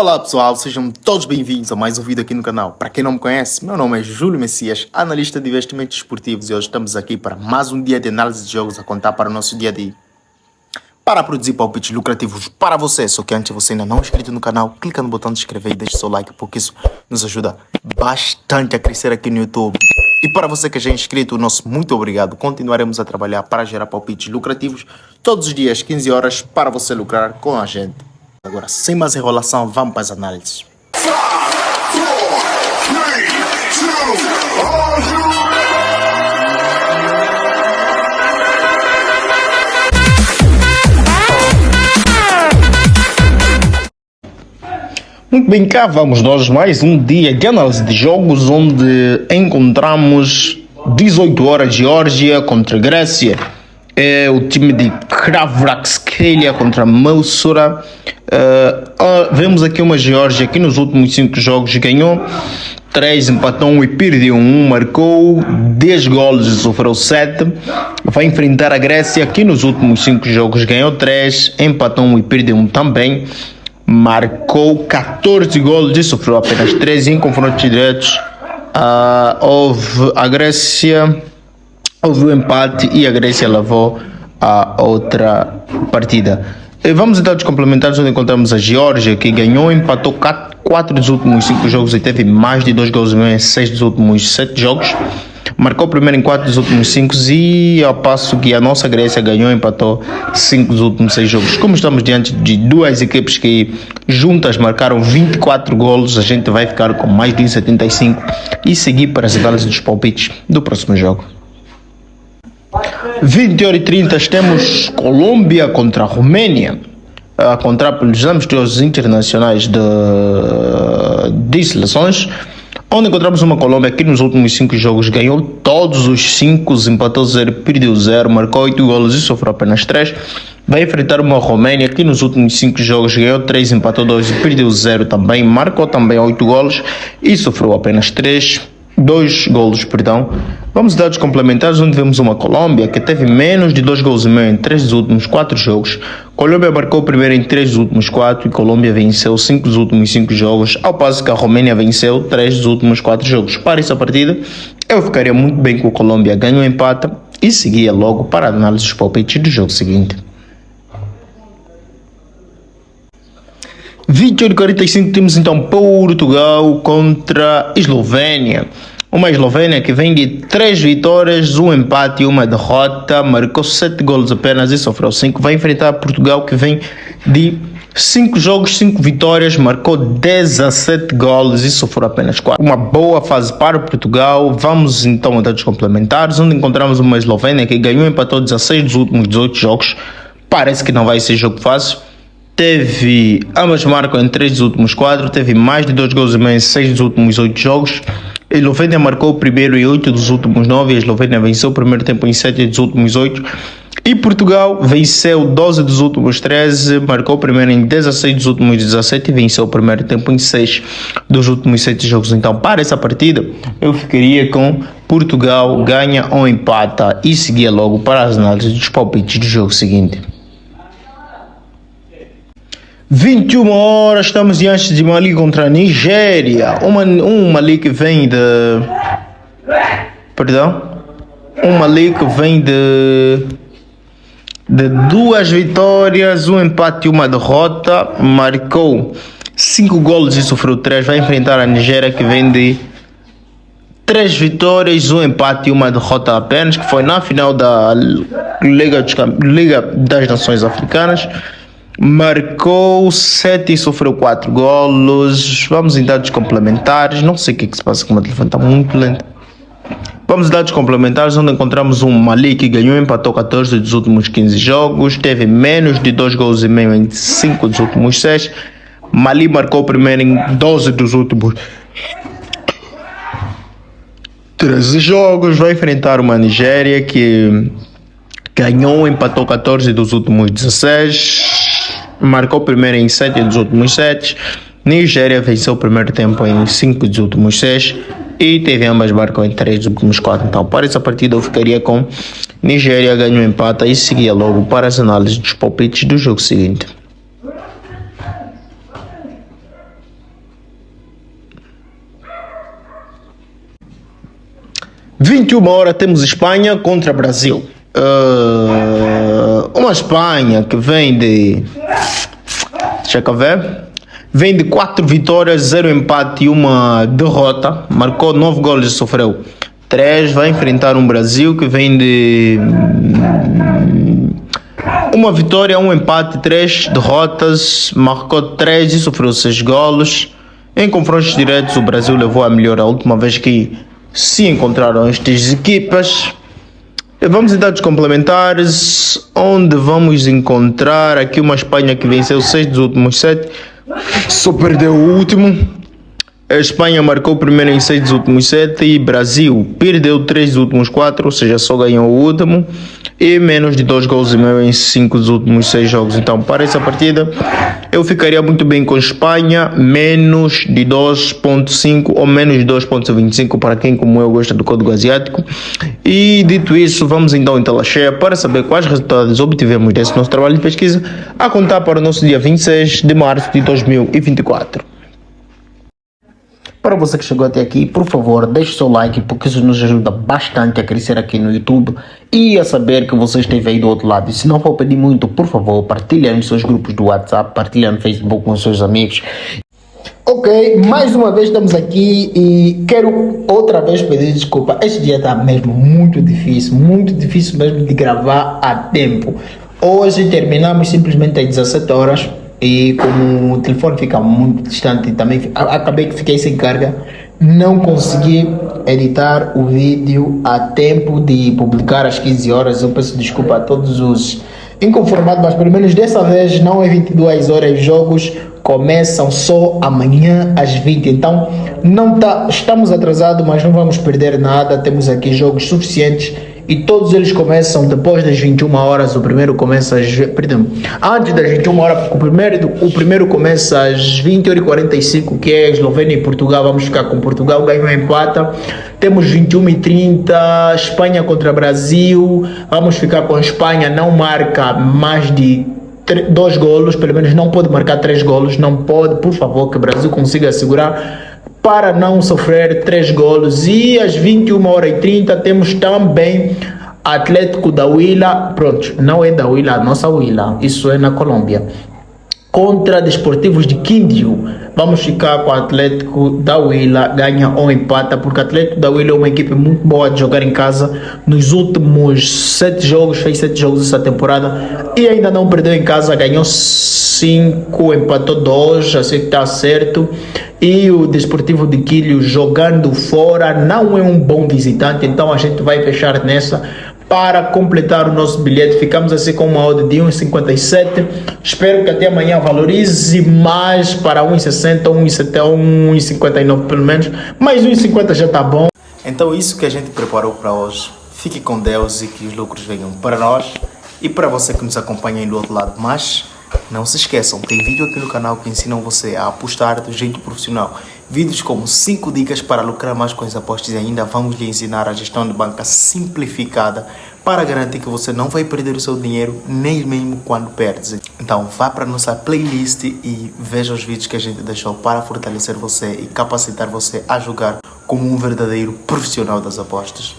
Olá pessoal, sejam todos bem-vindos a mais um vídeo aqui no canal. Para quem não me conhece, meu nome é Júlio Messias, analista de investimentos esportivos, e hoje estamos aqui para mais um dia de análise de jogos a contar para o nosso dia a dia. Para produzir palpites lucrativos para você, só que antes você ainda não é inscrito no canal, clica no botão de inscrever e deixe seu like, porque isso nos ajuda bastante a crescer aqui no YouTube. E para você que já é inscrito, nosso muito obrigado. Continuaremos a trabalhar para gerar palpites lucrativos todos os dias, 15 horas, para você lucrar com a gente. Agora, sem mais enrolação, vamos para as análises. Muito bem, cá vamos nós, mais um dia de análise de jogos, onde encontramos 18 horas Geórgia contra Grécia. É o time de Kravrakskelia contra Melsura. Vemos aqui uma Geórgia que nos últimos 5 jogos ganhou 3, empatou 1 e perdeu 1, marcou 10 golos e sofreu 7. Vai enfrentar a Grécia que nos últimos 5 jogos ganhou 3, empatou 1 e perdeu 1 também. Marcou 14 golos e sofreu apenas 3 em confrontos diretos. Houve a Grécia, houve o empate e a Grécia levou a outra partida. Vamos então aos complementares, onde encontramos a Geórgia, que ganhou, empatou 4 dos últimos 5 jogos e teve mais de 2 gols em 6 dos últimos 7 jogos. Marcou primeiro em 4 dos últimos 5 e ao passo que a nossa Grécia ganhou e empatou 5 dos últimos 6 jogos. Como estamos diante de duas equipes que juntas marcaram 24 golos, a gente vai ficar com mais de 75 e seguir para as análises dos palpites do próximo jogo. 20h30 temos Colômbia contra a Romênia, a contar pelos amistosos internacionais de seleções, onde encontramos uma Colômbia que nos últimos 5 jogos ganhou todos os 5, empatou 0, perdeu 0, marcou 8 golos e sofreu apenas 3. Vai enfrentar uma Romênia que nos últimos 5 jogos ganhou 3, empatou 2 e perdeu 0 também, marcou também 8 golos e sofreu apenas 2 golos, perdão. Vamos dados complementares, onde vemos uma Colômbia que teve menos de 2 golos e meio em 3 dos últimos 4 jogos. Colômbia marcou primeiro em 3 dos últimos 4 e Colômbia venceu 5 dos últimos 5 jogos, ao passo que a Romênia venceu 3 dos últimos 4 jogos. Para essa partida, eu ficaria muito bem com a Colômbia ganhou, empata e seguia logo para a análise dos palpites do jogo seguinte. 20h45 temos então Portugal contra Eslovénia. Uma Eslovénia que vem de 3 vitórias, 1 empate e 1 derrota, marcou 7 golos apenas e sofreu 5. Vai enfrentar Portugal que vem de 5 jogos, 5 vitórias, marcou 17 golos e sofreu apenas 4. Uma boa fase para o Portugal. Vamos então a dados complementares, onde encontramos uma Eslovénia que ganhou e empatou 16 dos últimos 18 jogos. Parece que não vai ser jogo fácil. Ambas marcam em 3 dos últimos 4, teve mais de 2 gols e meio em 6 dos últimos 8 jogos. A Eslovénia marcou o primeiro em 8 dos últimos 9, a Eslovénia venceu o primeiro tempo em 7 dos últimos 8. E Portugal venceu 12 dos últimos 13, marcou o primeiro em 16 dos últimos 17 e venceu o primeiro tempo em 6 dos últimos 7 jogos. Então, para essa partida, eu ficaria com Portugal ganha ou empata e seguia logo para as análises dos palpites do jogo seguinte. 21 horas, estamos diante de Mali contra a Nigéria. Um Mali que vem de... Um Mali que vem de 2 vitórias, 1 empate e 1 derrota. Marcou 5 golos e sofreu 3. Vai enfrentar a Nigéria que vem de 3 vitórias, 1 empate e 1 derrota apenas, que foi na final da Liga das Nações Africanas. Marcou 7 e sofreu 4 golos. Vamos em dados complementares. Não sei o que se passa com o meu telefone, está muito lento. Vamos em dados complementares, onde encontramos um Mali que ganhou e empatou 14 dos últimos 15 jogos. Teve menos de 2 gols e meio em 5 dos últimos 6. Mali marcou primeiro em 12 dos últimos 13 jogos. Vai enfrentar uma Nigéria que ganhou e empatou 14 dos últimos 16. Marcou primeiro em 7 dos últimos 7. Nigéria venceu o primeiro tempo em 5 dos últimos 6 e teve ambas marcam em 3 dos últimos 4. Então, para essa partida eu ficaria com Nigéria ganhou, empata e seguia logo para as análises dos palpites do jogo seguinte. 21 horas temos Espanha contra Brasil. Uma Espanha que vem de... Deixa eu ver. Vem de 4 vitórias, 0 empate e 1 derrota. Marcou 9 gols e sofreu 3. Vai enfrentar um Brasil que vem de 1 vitória, 1 empate, 3 derrotas. Marcou 3 e sofreu 6 gols. Em confrontos diretos, o Brasil levou a melhor a última vez que se encontraram estas equipas. Vamos em dados complementares, onde vamos encontrar aqui uma Espanha que venceu 6 dos últimos 7, só perdeu o último. A Espanha marcou o primeiro em 6 dos últimos 7 e Brasil perdeu 3 dos últimos 4, ou seja, só ganhou o último. E menos de 2 gols e meio em 5 dos últimos 6 jogos. Então, para essa partida, eu ficaria muito bem com Espanha, menos de 2.5 ou menos de 2.25 para quem, como eu, gosta do código asiático. E dito isso, vamos então em tela cheia para saber quais resultados obtivemos desse nosso trabalho de pesquisa, a contar para o nosso dia 26 de março de 2024. Para você que chegou até aqui, por favor, deixe seu like, porque isso nos ajuda bastante a crescer aqui no YouTube e a saber que você esteve aí do outro lado. E se não for pedir muito, por favor, partilhe nos seus grupos do WhatsApp, partilhe no Facebook com os seus amigos. Ok, mais uma vez estamos aqui e quero outra vez pedir desculpa. Este dia está mesmo muito difícil mesmo de gravar a tempo. Hoje terminamos simplesmente às 17 horas. E como o telefone fica muito distante, também acabei que fiquei sem carga, não consegui editar o vídeo a tempo de publicar às 15 horas. Eu peço desculpa a todos os inconformados, mas pelo menos dessa vez não é 22 horas. Os jogos começam só amanhã às 20. Então estamos atrasados, mas não vamos perder nada. Temos aqui jogos suficientes. E todos eles começam depois das 21 horas. O primeiro começa antes das 21 horas, porque o primeiro começa às 20h45, que é Eslovênia e Portugal. Vamos ficar com Portugal, ganhou e empata. Temos 21h30, Espanha contra Brasil. Vamos ficar com a Espanha, não marca mais de 2 golos, pelo menos não pode marcar 3 golos. Não pode, por favor, que o Brasil consiga segurar para não sofrer 3 golos. E às 21h30 temos também Atlético da Huila, pronto, não é da Huila, a nossa Huila, isso é na Colômbia, contra Desportivos de Quindio. Vamos ficar com o Atlético da Huila, ganha ou empata, porque o Atlético da Huila é uma equipe muito boa de jogar em casa. Nos últimos 7 jogos, fez 7 jogos essa temporada e ainda não perdeu em casa, ganhou 5, empatou 2, assim que está certo. E o Desportivo de Quilhos jogando fora não é um bom visitante, então a gente vai fechar nessa para completar o nosso bilhete. Ficamos assim com uma odd de 1,57. Espero que até amanhã valorize mais para 1,60, 1,71, 1,59 pelo menos, mas 1,50 já está bom. Então isso que a gente preparou para hoje. Fique com Deus e que os lucros venham para nós e para você que nos acompanha aí do outro lado. Mas não se esqueçam, tem vídeo aqui no canal que ensinam você a apostar do jeito profissional. Vídeos como 5 dicas para lucrar mais com as apostas e ainda vamos lhe ensinar a gestão de banca simplificada para garantir que você não vai perder o seu dinheiro nem mesmo quando perde. Então vá para a nossa playlist e veja os vídeos que a gente deixou para fortalecer você e capacitar você a jogar como um verdadeiro profissional das apostas.